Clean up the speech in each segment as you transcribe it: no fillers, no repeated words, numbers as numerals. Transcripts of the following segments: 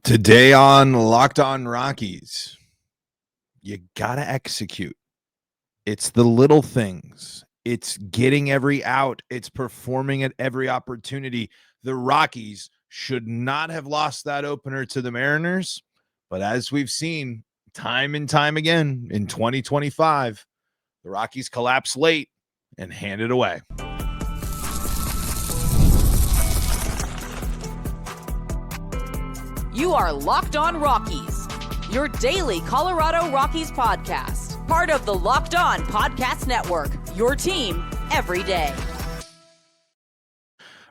Today on Locked On Rockies, you got to execute. It's the little things. It's getting every out. It's performing at every opportunity. The Rockies should not have lost that opener to the Mariners, but as we've seen time and time again in 2025, the Rockies collapse late and hand it away. You are Locked On Rockies, your daily Colorado Rockies podcast. Part of the Locked On Podcast Network, your team every day.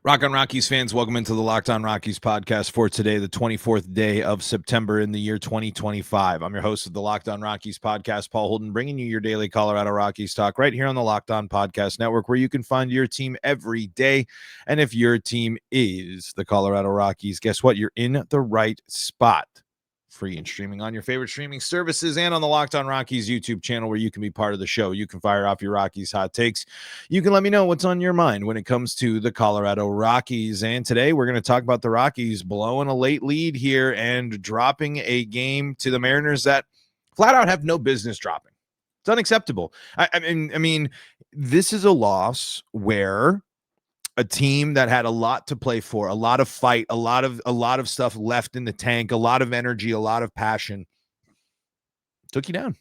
Rock on Rockies fans, welcome into the Locked On Rockies podcast for today, the 24th day of September in the year 2025. I'm your host of the Locked On Rockies podcast, Paul Holden, bringing you your daily Colorado Rockies talk right here on the Locked On Podcast Network, where you can find your team every day. And if your team is the Colorado Rockies, guess what? You're in the right spot. Free and streaming on your favorite streaming services and on the Locked On Rockies YouTube channel, where you can be part of the show. You can fire off your Rockies hot takes. You can let me know what's on your mind when it comes to the Colorado Rockies. And today we're going to talk about the Rockies blowing a late lead here and dropping a game to the Mariners that flat out have no business dropping. It's unacceptable. I mean, this is a loss where a team that had a lot to play for, a lot of fight, a lot of stuff left in the tank, a lot of energy, a lot of passion, took you down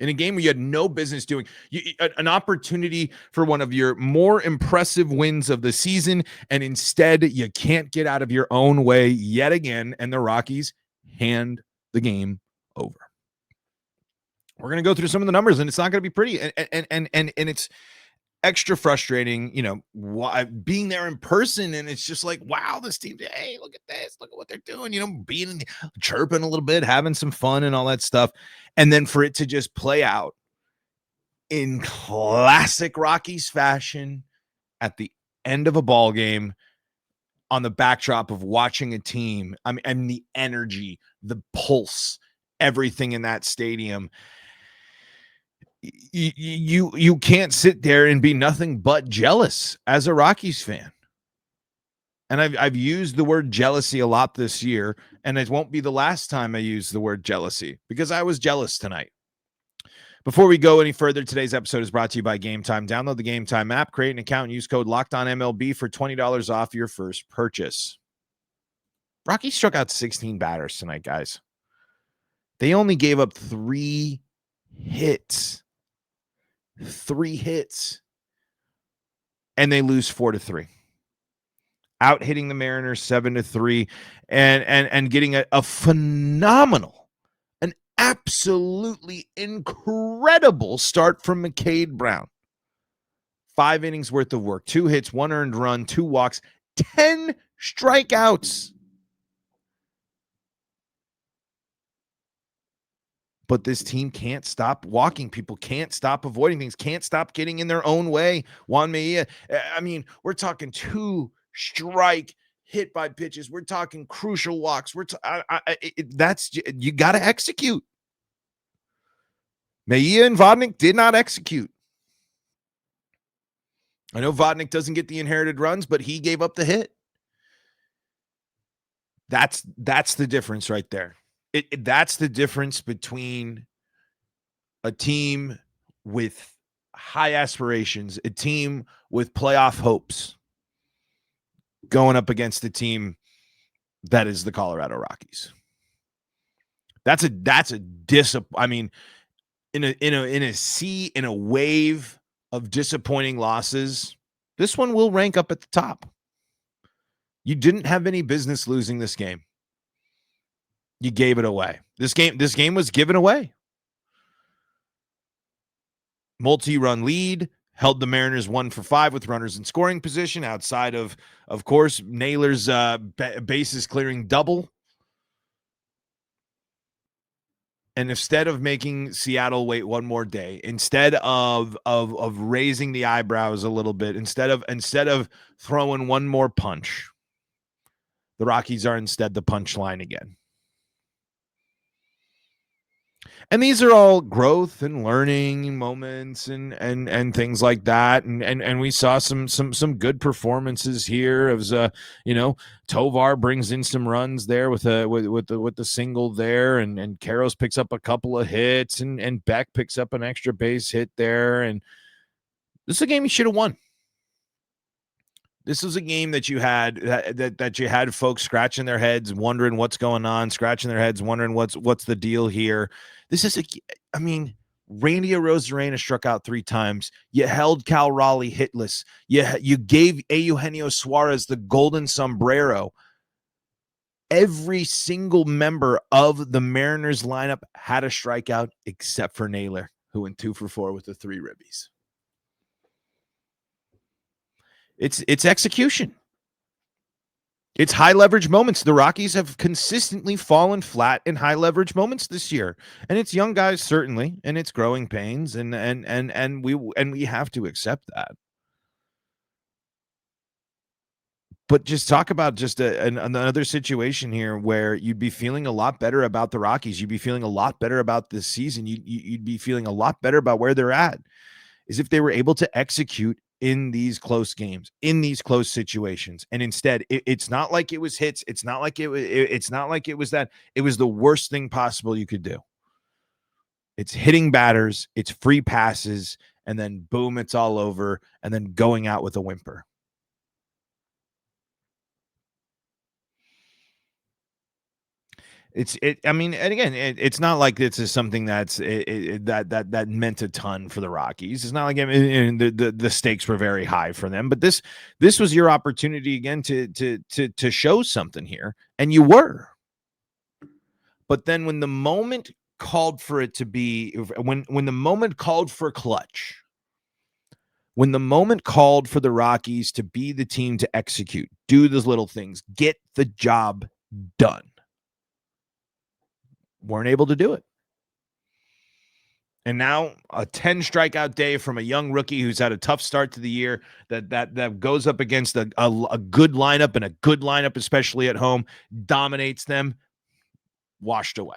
in a game where you had no business doing. An opportunity for one of your more impressive wins of the season, and instead you can't get out of your own way yet again, and the Rockies hand the game over. We're going to go through some of the numbers, and it's not going to be pretty, and it's extra frustrating, being there in person, and it's just like, wow, this team, hey, look at this, look at what they're doing, being chirping a little bit, having some fun and all that stuff, and then for it to just play out in classic Rockies fashion at the end of a ball game on the backdrop of watching a team, and the energy, the pulse, everything in that stadium. You can't sit there and be nothing but jealous as a Rockies fan. And I've used the word jealousy a lot this year, and it won't be the last time I use the word jealousy, because I was jealous tonight. Before we go any further, today's episode is brought to you by Gametime. Download the Gametime app, create an account, and use code LOCKEDONMLB for $20 off your first purchase. Rockies struck out 16 batters tonight, guys. They only gave up 3 hits. 3 hits, and they lose 4-3, out hitting the Mariners 7-3, and getting a phenomenal, an absolutely incredible start from McCade Brown. 5 innings worth of work, 2 hits, 1 earned run, 2 walks, 10 strikeouts. But this team can't stop walking. People can't stop avoiding things, can't stop getting in their own way. Juan Mejia, we're talking 2 strike hit by pitches. We're talking crucial walks. You got to execute. Mejia and Vodnik did not execute. I know Vodnik doesn't get the inherited runs, but he gave up the hit. That's the difference right there. That's the difference between a team with high aspirations, a team with playoff hopes, going up against a team that is the Colorado Rockies. In a wave of disappointing losses, this one will rank up at the top. You didn't have any business losing this game. You gave it away. This game was given away. Multi-run lead, held the Mariners 1 for 5 with runners in scoring position, outside of course, Naylor's bases clearing double. And instead of making Seattle wait one more day, instead of raising the eyebrows a little bit, instead of throwing one more punch, the Rockies are instead the punchline again. And these are all growth and learning moments and things like that. And we saw some good performances here. It was Tovar brings in some runs there with the single there, and Karros picks up a couple of hits, and Beck picks up an extra base hit there. And this is a game you should have won. This was a game that you had that you had folks scratching their heads, wondering what's going on, scratching their heads, wondering what's the deal here. This is Randy Arozarena struck out 3 times. You held Cal Raleigh hitless. You gave Eugenio Suarez the golden sombrero. Every single member of the Mariners lineup had a strikeout except for Naylor, who went 2 for 4 with the 3 ribbies. It's execution. It's high leverage moments. The Rockies have consistently fallen flat in high leverage moments this year, and it's young guys certainly, and it's growing pains, and we have to accept that. But just talk about just another situation here where you'd be feeling a lot better about the Rockies. You'd be feeling a lot better about this season. You'd be feeling a lot better about where they're at, is if they were able to execute in these close games, in these close situations. And instead, it's not like it was hits. It's not like it's not like it was that. It was the worst thing possible you could do. It's hitting batters, it's free passes, and then boom, it's all over, and then going out with a whimper. And again, it's not like this is something that's that meant a ton for the Rockies. It's not like the stakes were very high for them, but this was your opportunity again to show something here, and you were. But then when the moment called for it to be, when the moment called for clutch, when the moment called for the Rockies to be the team to execute, do those little things, get the job done, weren't able to do it. And now a 10 strikeout day from a young rookie who's had a tough start to the year that goes up against a good lineup, and a good lineup, especially at home, dominates them, washed away.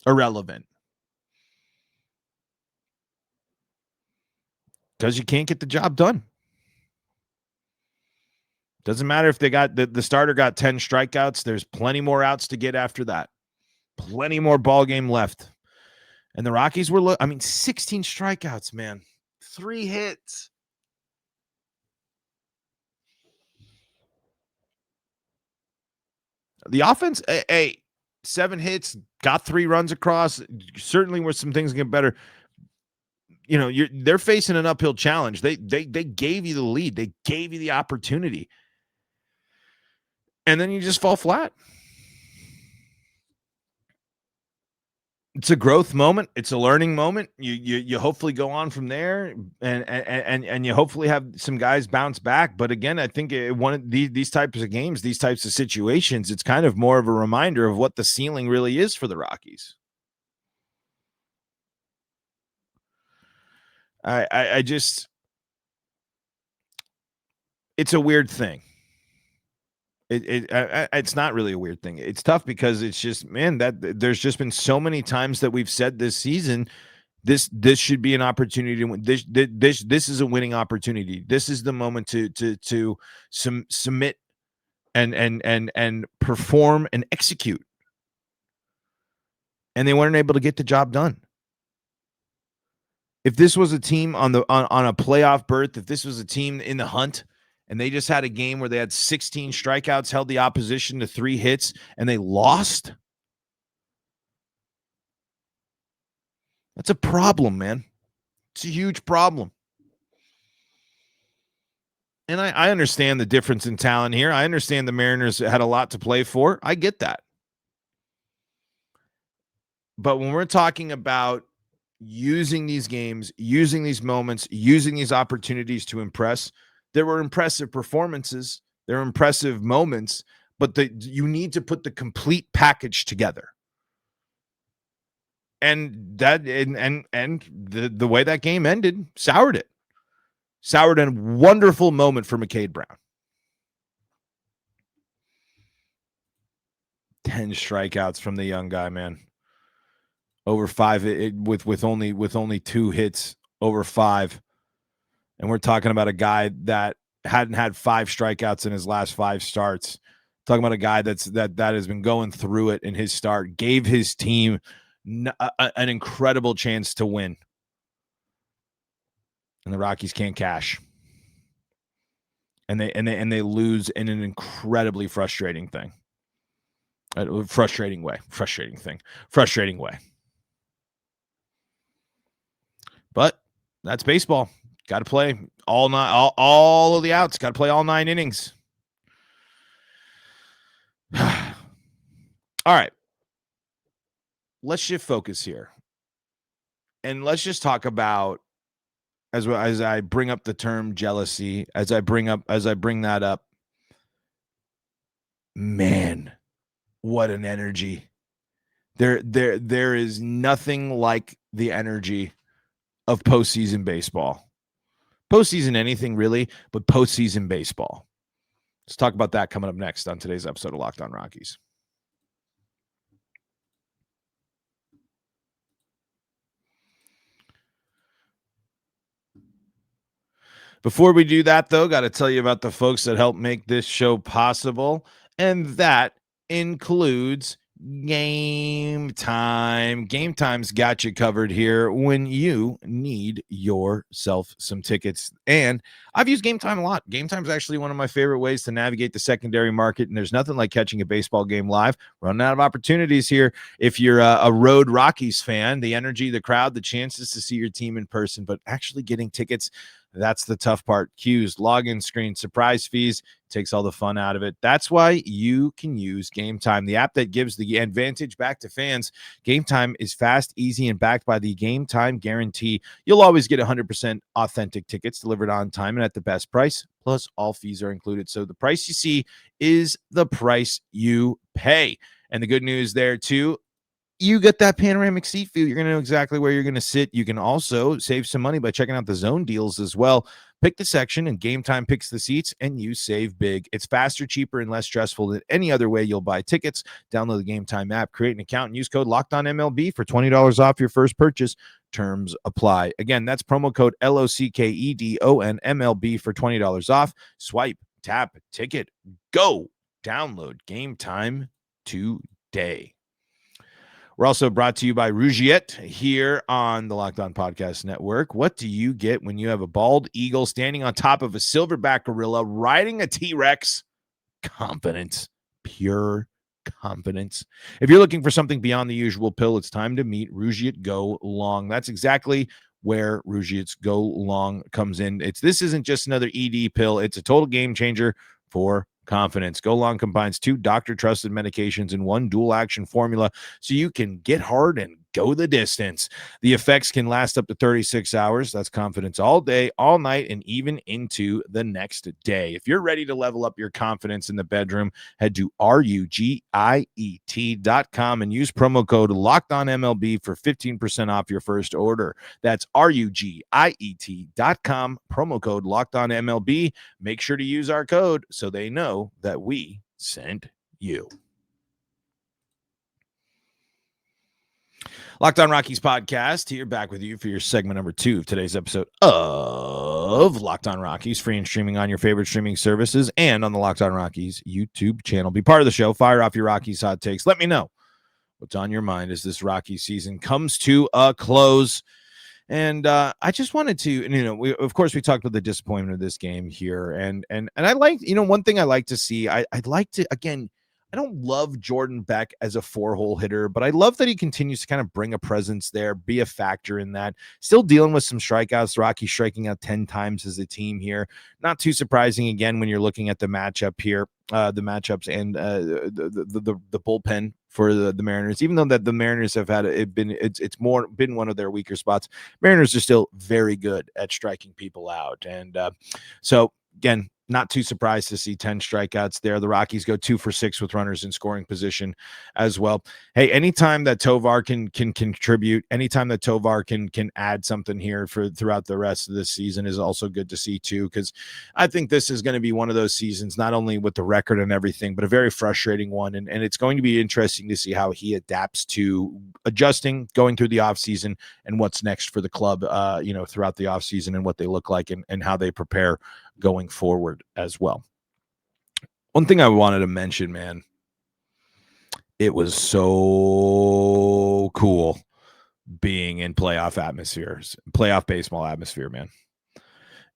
Irrelevant. Because you can't get the job done. Doesn't matter if they got the starter got 10 strikeouts. There's plenty more outs to get after that. Plenty more ball game left. And the Rockies were, 16 strikeouts, man. 3 hits. The offense, 7 hits, got 3 runs across. Certainly were some things get better. They're facing an uphill challenge. They gave you the lead. They gave you the opportunity. And then you just fall flat. It's a growth moment. It's a learning moment. You hopefully go on from there, and you hopefully have some guys bounce back. But again, I think one of these types of games, these types of situations, it's kind of more of a reminder of what the ceiling really is for the Rockies. I just, it's a weird thing. It's not really a weird thing. It's tough because it's just, man, that there's just been so many times that we've said this season, this should be an opportunity to win. This is a winning opportunity. This is the moment to submit and perform and execute. And they weren't able to get the job done. If this was a team on a playoff berth, if this was a team in the hunt, and they just had a game where they had 16 strikeouts, held the opposition to 3 hits, and they lost, that's a problem, man. It's a huge problem. And I understand the difference in talent here. I understand the Mariners had a lot to play for. I get that. But when we're talking about using these games, using these moments, using these opportunities to impress, there were impressive performances. There were impressive moments, but you need to put the complete package together. And that and the way that game ended soured it. Soured a wonderful moment for McCade Brown. 10 strikeouts from the young guy, man. over 5 with only 2 hits over 5. And we're talking about a guy that hadn't had 5 strikeouts in his last 5 starts. Talking about a guy that has been going through it in his start, gave his team an incredible chance to win. And the Rockies can't cash. And they lose in an incredibly frustrating thing. Frustrating way. But that's baseball. Got to play all of the outs. Got to play all 9 innings. All right. Let's shift focus here. And let's just talk about, as I bring up the term jealousy, as I bring that up, man, what an energy. There is nothing like the energy of postseason baseball. Postseason anything really, but postseason baseball. Let's talk about that coming up next on today's episode of Locked On Rockies. Before we do that, though, got to tell you about the folks that help make this show possible, and that includes Gametime. Gametime's got you covered here when you need yourself some tickets. And I've used Gametime a lot. Gametime's actually one of my favorite ways to navigate the secondary market, and there's nothing like catching a baseball game live. Running out of opportunities here. If you're a road Rockies fan, the energy, the crowd, the chances to see your team in person, but actually getting tickets, that's the tough part. Queues, login screen, surprise fees, takes all the fun out of it. That's why you can use Gametime, the app that gives the advantage back to fans. Gametime is fast, easy, and backed by the Gametime guarantee. You'll always get 100% authentic tickets delivered on time and at the best price, plus all fees are included. So the price you see is the price you pay. And the good news there, too, you get that panoramic seat view. You're going to know exactly where you're going to sit. You can also save some money by checking out the zone deals as well. Pick the section and Gametime picks the seats and you save big. It's faster, cheaper, and less stressful than any other way you'll buy tickets. Download the Gametime app, create an account, and use code LOCKEDONMLB for $20 off your first purchase. Terms apply. Again, that's promo code LOCKEDONMLB for $20 off. Swipe, tap, ticket, go. Download Gametime today. We're also brought to you by Rugiet here on the Locked On Podcast Network. What do you get when you have a bald eagle standing on top of a silverback gorilla riding a T-Rex? Confidence, pure confidence. If you're looking for something beyond the usual pill, it's time to meet Rugiet Go Long. That's exactly where Rugiet's Go Long comes in. This isn't just another ED pill. It's a total game changer for confidence. Go Long combines 2 doctor-trusted medications in one dual-action formula so you can get hard and go the distance. The effects can last up to 36 hours. That's confidence all day, all night, and even into the next day. If you're ready to level up your confidence in the bedroom, head to RUGIET.com and use promo code LOCKEDONMLB for 15% off your first order. That's RUGIET.com, promo code LOCKEDONMLB. Make sure to use our code so they know that we sent you. Locked On Rockies podcast here, back with you for your segment number 2 of today's episode of Locked On Rockies, free and streaming on your favorite streaming services and on the Locked On Rockies YouTube channel. Be part of the show. Fire off your Rockies hot takes. Let me know what's on your mind as this Rockies season comes to a close. And I just wanted to, of course, we talked about the disappointment of this game here. And I like, one thing I like to see, I'd like to, again, I don't love Jordan Beck as a 4-hole hitter, but I love that he continues to kind of bring a presence there, be a factor in that. Still dealing with some strikeouts. The Rockies striking out 10 times as a team here. Not too surprising, again, when you're looking at the matchup here, the matchups and the bullpen for the Mariners. Even though that the Mariners have had it's more been one of their weaker spots, Mariners are still very good at striking people out. And so again, Not too surprised to see 10 strikeouts there. The Rockies go 2 for 6 with runners in scoring position as well. Hey, anytime that Tovar can contribute, anytime that Tovar can add something here for throughout the rest of this season is also good to see too, because I think this is going to be one of those seasons, not only with the record and everything, but a very frustrating one. And it's going to be interesting to see how he adapts to adjusting, going through the offseason, and what's next for the club, throughout the offseason, and what they look like, and how they prepare going forward as well. One thing I wanted to mention, man, it was so cool being in playoff baseball atmosphere, man.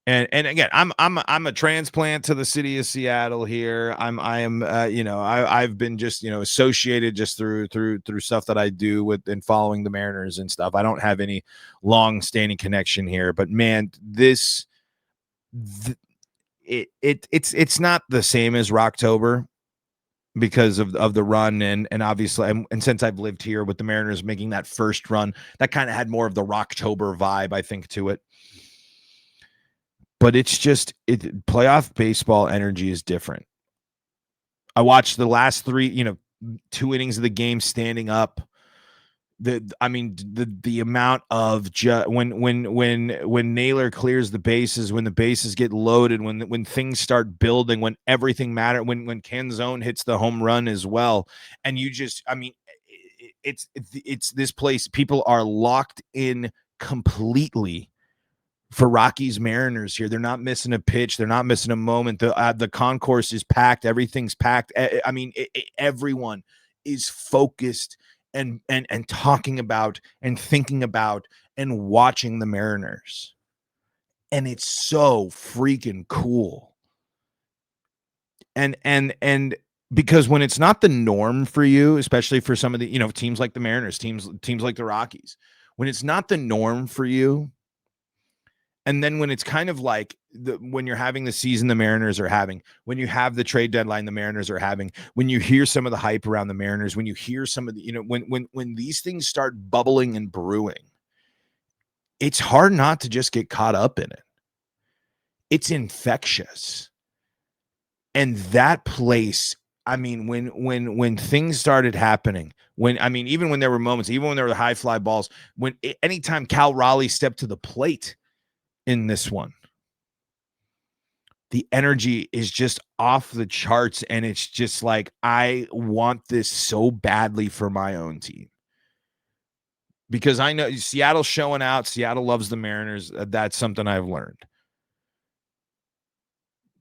And again, I'm a transplant to the city of Seattle here. I've been just, associated just through stuff that I do with and following the Mariners and stuff. I don't have any long standing connection here, but man, it's not the same as Rocktober because of the run, and obviously, and since I've lived here with the Mariners making that first run, that kind of had more of the Rocktober vibe, I think, to it. But it's just playoff baseball energy is different. I watched the last 2 innings of the game standing up. The amount of when Naylor clears the bases, when the bases get loaded, when things start building, when everything matters, when Canzone hits the home run as well, and it's this place. People are locked in completely for Rockies Mariners here. They're not missing a pitch. They're not missing a moment. The concourse is packed. Everything's packed. Everyone is focused and talking about and thinking about and watching the Mariners. And it's so freaking cool. And because when it's not the norm for you, especially for some of the, teams like the Mariners, teams like the Rockies, when it's not the norm for you, and then when it's kind of like when you're having the season the Mariners are having, when you have the trade deadline the Mariners are having, when you hear some of the hype around the Mariners, when you hear some of the, when these things start bubbling and brewing, it's hard not to just get caught up in it. It's infectious. And that place, when things started happening, even when there were moments, even when there were the high fly balls, anytime Cal Raleigh stepped to the plate in this one, the energy is just off the charts, and it's just like, I want this so badly for my own team, because I know Seattle's showing out. Seattle loves the Mariners. That's something I've learned.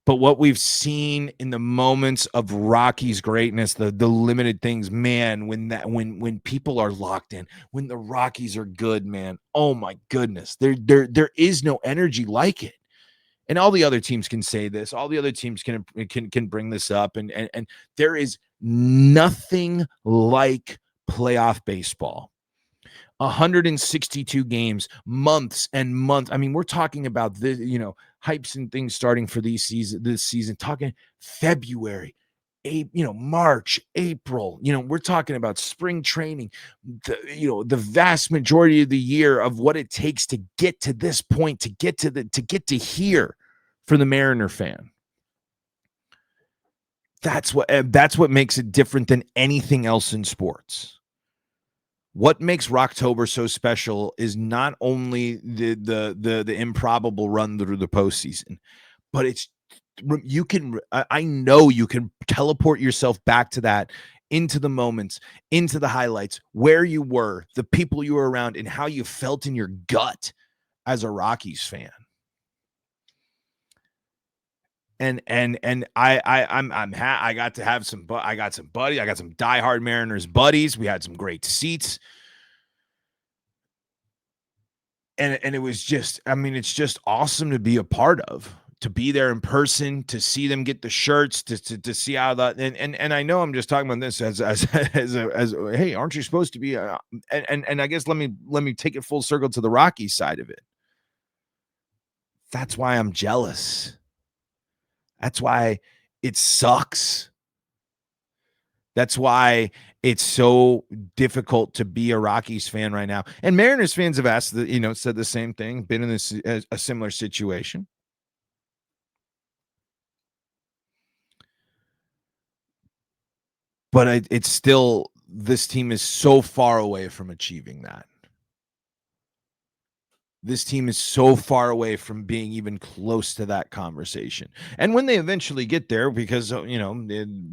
But what we've seen in the moments of Rockies greatness, the limited things, man, when people are locked in, when the Rockies are good, man, oh my goodness, there is no energy like it. And all the other teams can say this. All the other teams can bring this up, and there is nothing like playoff baseball. 162 games, months and months. We're talking about this, hypes and things starting for this season, talking February, March, April, we're talking about spring training, the vast majority of the year of what it takes to get to this point, to get to here for the Mariner fan. That's what makes it different than anything else in sports. What makes Rocktober so special is not only the improbable run through the postseason, but I know you can teleport yourself back to that, into the moments, into the highlights, where you were, the people you were around, and how you felt in your gut as a Rockies fan. And I got to have I got some diehard Mariners buddies. We had some great seats. And it was just, it's just awesome to be a part of, to be there in person, to see them get the shirts, to see how that, and I know I'm just talking about this as hey, aren't you supposed to be, and I guess let me take it full circle to the Rockies side of it. That's why I'm jealous. That's why it sucks. That's why it's so difficult to be a Rockies fan right now. And Mariners fans have asked, said the same thing, been in a similar situation. But it's still, this team is so far away from achieving that. This team is so far away from being even close to that conversation. And when they eventually get there, because,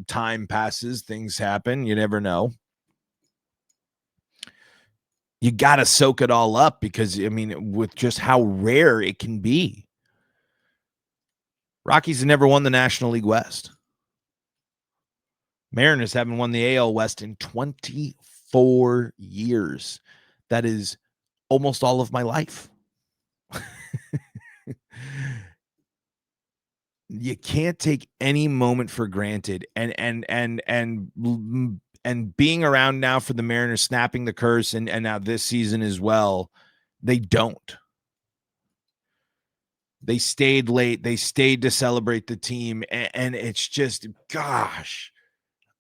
time passes, things happen, you never know. You got to soak it all up because, with just how rare it can be. Rockies have never won the National League West. Mariners haven't won the AL West in 24 years. That is almost all of my life. You can't take any moment for granted. And being around now for the Mariners, snapping the curse, and now this season as well, they don't. They stayed late. They stayed to celebrate the team. And it's just, gosh,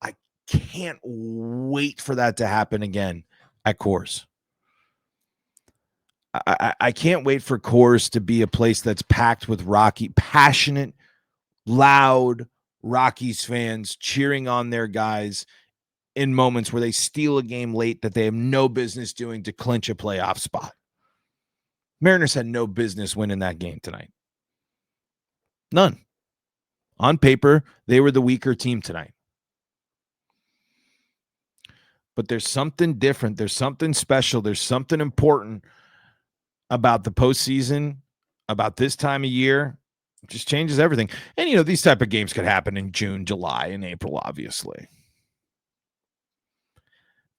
I can't wait for that to happen again at Coors. I can't wait for Coors to be a place that's packed with passionate, loud Rockies fans cheering on their guys in moments where they steal a game late that they have no business doing to clinch a playoff spot. Mariners had no business winning that game tonight. None. On paper, they were the weaker team tonight. But there's something different. There's something special. There's something important about the postseason, about this time of year. It just changes everything. And, these type of games could happen in June, July, and April, obviously.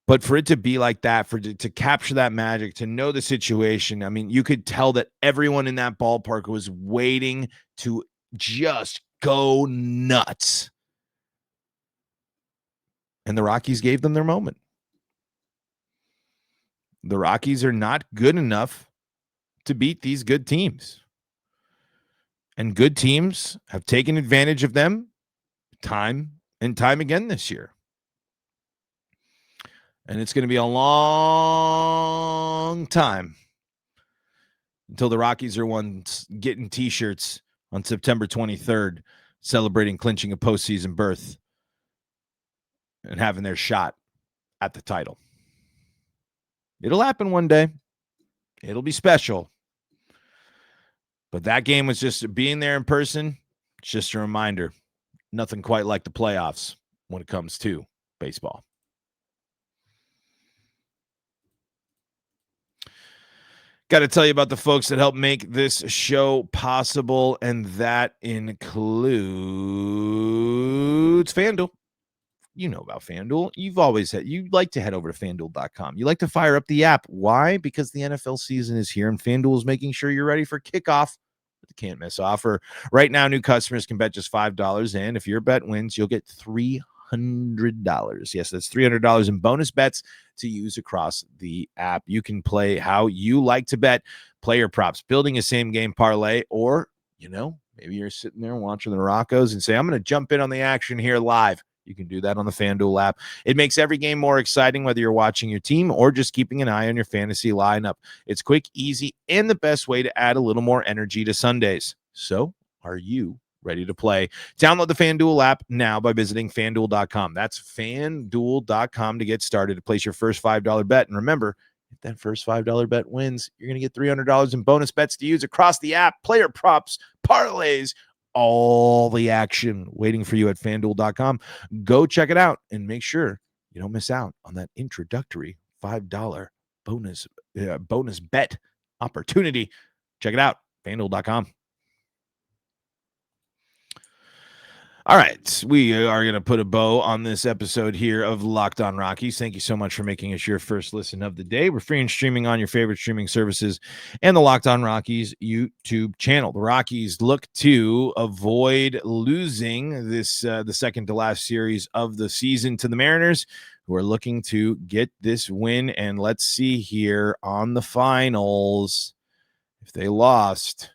But for it to be like that, to capture that magic, to know the situation, you could tell that everyone in that ballpark was waiting to just go nuts. And the Rockies gave them their moment. The Rockies are not good enough to beat these good teams. And good teams have taken advantage of them time and time again this year. And it's going to be a long time until the Rockies are getting T-shirts on September 23rd, celebrating clinching a postseason berth and having their shot at the title. It'll happen one day. It'll be special. But that game was just being there in person. It's just a reminder. Nothing quite like the playoffs when it comes to baseball. Got to tell you about the folks that help make this show possible, and that includes FanDuel. You know about FanDuel. You like to head over to FanDuel.com. You like to fire up the app. Why? Because the NFL season is here, and FanDuel is making sure you're ready for kickoff with the can't-miss offer. Right now, new customers can bet just $5, and if your bet wins, you'll get $300. Yes, that's $300 in bonus bets to use across the app. You can play how you like to bet, player props, building a same-game parlay, or, maybe you're sitting there watching the Roccos and say, I'm going to jump in on the action here live. You can do that on the FanDuel app. It makes every game more exciting, whether you're watching your team or just keeping an eye on your fantasy lineup. It's quick, easy, and the best way to add a little more energy to Sundays. So, are you ready to play? Download the FanDuel app now by visiting FanDuel.com. That's FanDuel.com to get started to place your first $5 bet. And remember, if that first $5 bet wins, you're going to get $300 in bonus bets to use across the app, player props, parlays, all the action waiting for you at FanDuel.com. Go check it out and make sure you don't miss out on that introductory $5 bonus bet opportunity. Check it out, FanDuel.com. All right, we are going to put a bow on this episode here of Locked On Rockies. Thank you so much for making us your first listen of the day. We're free and streaming on your favorite streaming services and the Locked On Rockies YouTube channel. The Rockies look to avoid losing this the second to last series of the season to the Mariners, who are looking to get this win. And let's see here on the finals if they lost.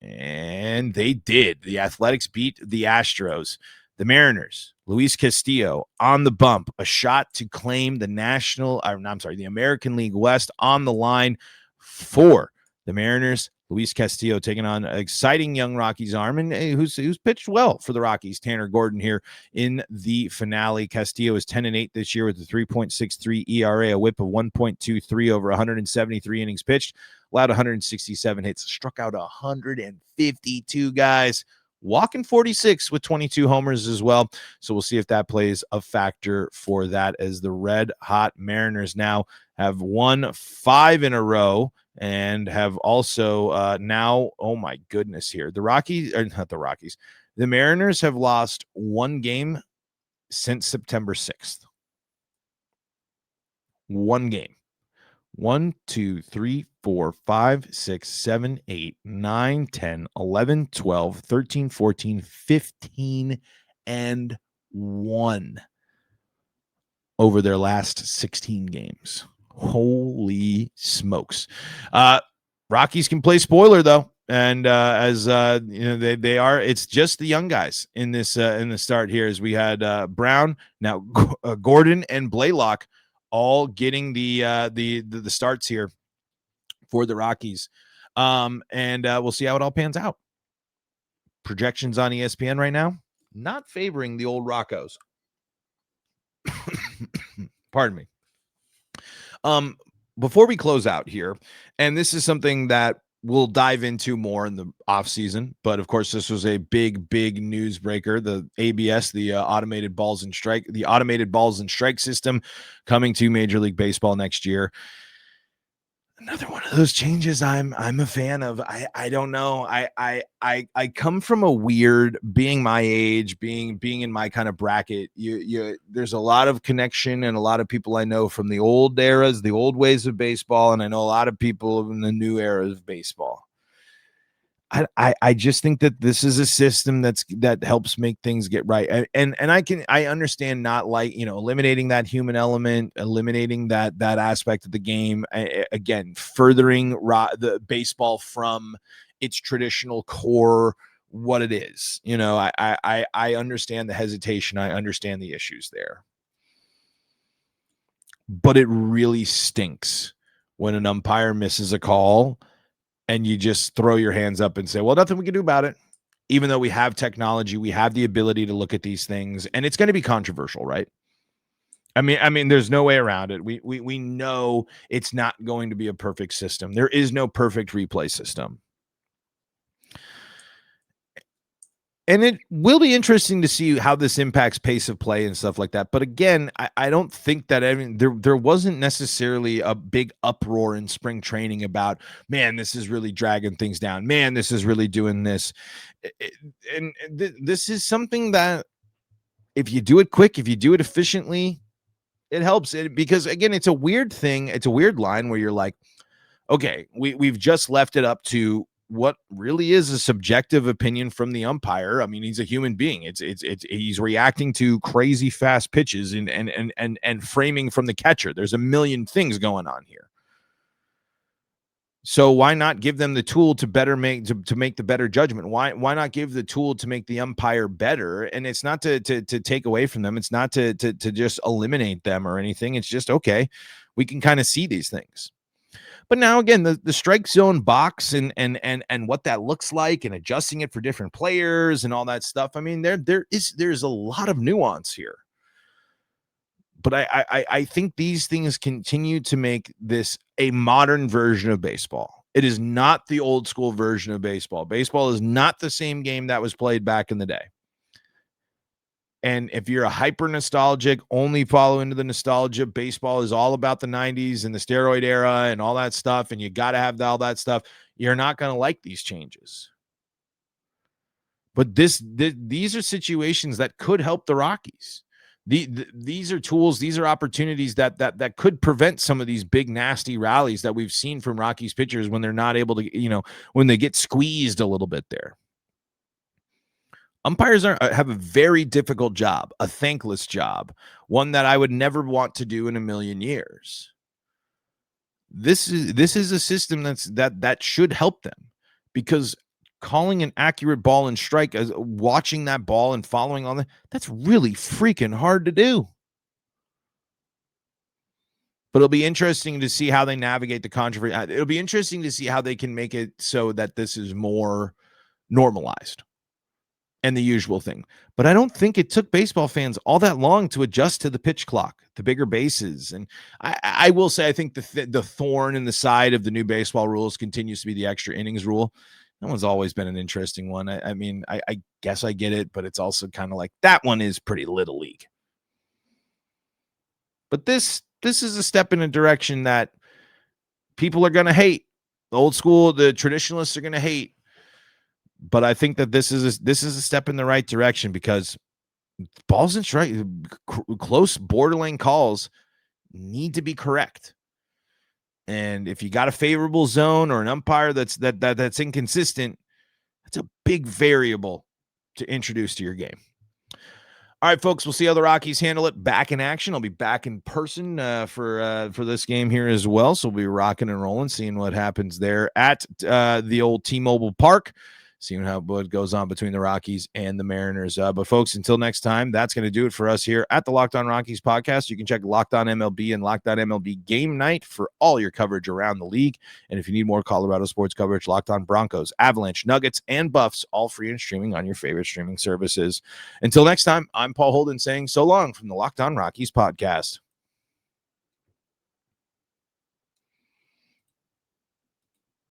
And they did. The Athletics beat the Astros. The Mariners, Luis Castillo on the bump, a shot to claim the the American League West on the line for the Mariners. Luis Castillo taking on an exciting young Rockies arm, and who's pitched well for the Rockies. Tanner Gordon here in the finale. Castillo is 10-8 this year with a 3.63 ERA, a whip of 1.23 over 173 innings pitched, allowed 167 hits, struck out 152 guys, walking 46 with 22 homers as well. So we'll see if that plays a factor for that, as the red hot Mariners now have won 5 in a row and have also now, oh my goodness, here the Rockies, or not the Rockies, the Mariners have lost 1 game since September 6th. 1 game. 1, 2, 3, 4, 5, 6, 7, 8, 9, 10, 11, 12, 13, 14, 15, and 1 over their last 16 games. Holy smokes. Rockies can play spoiler though. And as they are, it's just the young guys in this in the start here, as we had Brown, now Gordon and Blaylock all getting the starts here for the Rockies. And we'll see how it all pans out. Projections on ESPN right now, not favoring the old Roccos. Pardon me. Before we close out here, and this is something that we'll dive into more in the offseason, but of course, this was a big news breaker. The ABS, the automated balls and strike system, coming to Major League Baseball next year. Another one of those changes I'm a fan of. I don't know. I come from a weird, being my age, being in my kind of bracket. There's a lot of connection and a lot of people I know from the old eras, the old ways of baseball, and I know a lot of people in the new eras of baseball. I just think that this is a system that helps make things get right. And I understand not eliminating that human element, eliminating that aspect of the game, again, furthering the baseball from its traditional core, what it is. I understand the hesitation. I understand the issues there. But it really stinks when an umpire misses a call and you just throw your hands up and say, well, nothing we can do about it. Even though we have technology, we have the ability to look at these things, and it's going to be controversial, right? I mean, there's no way around it. We know it's not going to be a perfect system. There is no perfect replay system. And it will be interesting to see how this impacts pace of play and stuff like that. But again, I don't think that there wasn't necessarily a big uproar in spring training about, man, this is really dragging things down. Man, this is really doing this. This is something that if you do it quick, if you do it efficiently, it helps. Because again, it's a weird thing. It's a weird line where you're like, okay, we've just left it up to what really is a subjective opinion from the umpire. I mean, he's a human being. He's reacting to crazy fast pitches and framing from the catcher. There's a million things going on here. So why not give them the tool to better make the better judgment? Why not give the tool to make the umpire better? And it's not to take away from them. It's not to just eliminate them or anything. It's just, okay, we can kind of see these things. But now again, the strike zone box and what that looks like and adjusting it for different players and all that stuff. I mean, there's a lot of nuance here. But I think these things continue to make this a modern version of baseball. It is not the old school version of baseball. Baseball is not the same game that was played back in the day. And if you're a hyper nostalgic, only follow into the nostalgia, baseball is all about the 90s and the steroid era and all that stuff, and you got to have all that stuff, you're not going to like these changes. But these are situations that could help the Rockies. These are tools, these are opportunities that could prevent some of these big, nasty rallies that we've seen from Rockies pitchers when they're not able to, when they get squeezed a little bit there. Umpires have a very difficult job, a thankless job, one that I would never want to do in a million years. This is a system that should help them, because calling an accurate ball and strike, as watching that ball and following on that's really freaking hard to do. But it'll be interesting to see how they navigate the controversy. It'll be interesting to see how they can make it so that this is more normalized and the usual thing. But I don't think it took baseball fans all that long to adjust to the pitch clock, the bigger bases. And I will say, I think the thorn in the side of the new baseball rules continues to be the extra innings rule. That one's always been an interesting one. I mean, I guess I get it, but it's also kind of like that one is pretty little league. But this is a step in a direction that people are going to hate. The old school, the traditionalists are going to hate. But I think that this is a step in the right direction because balls and strike, close borderline calls need to be correct. And if you got a favorable zone or an umpire that's inconsistent, that's a big variable to introduce to your game. All right, folks, we'll see how the Rockies handle it back in action. I'll be back in person for this game here as well. So we'll be rocking and rolling, seeing what happens there at the old T-Mobile Park, seeing how what goes on between the Rockies and the Mariners. But folks, until next time, that's going to do it for us here at the Locked On Rockies podcast. You can check Locked On MLB and Locked On MLB Game Night for all your coverage around the league. And if you need more Colorado sports coverage, Locked On Broncos, Avalanche, Nuggets, and Buffs, all free and streaming on your favorite streaming services. Until next time, I'm Paul Holden saying so long from the Locked On Rockies podcast.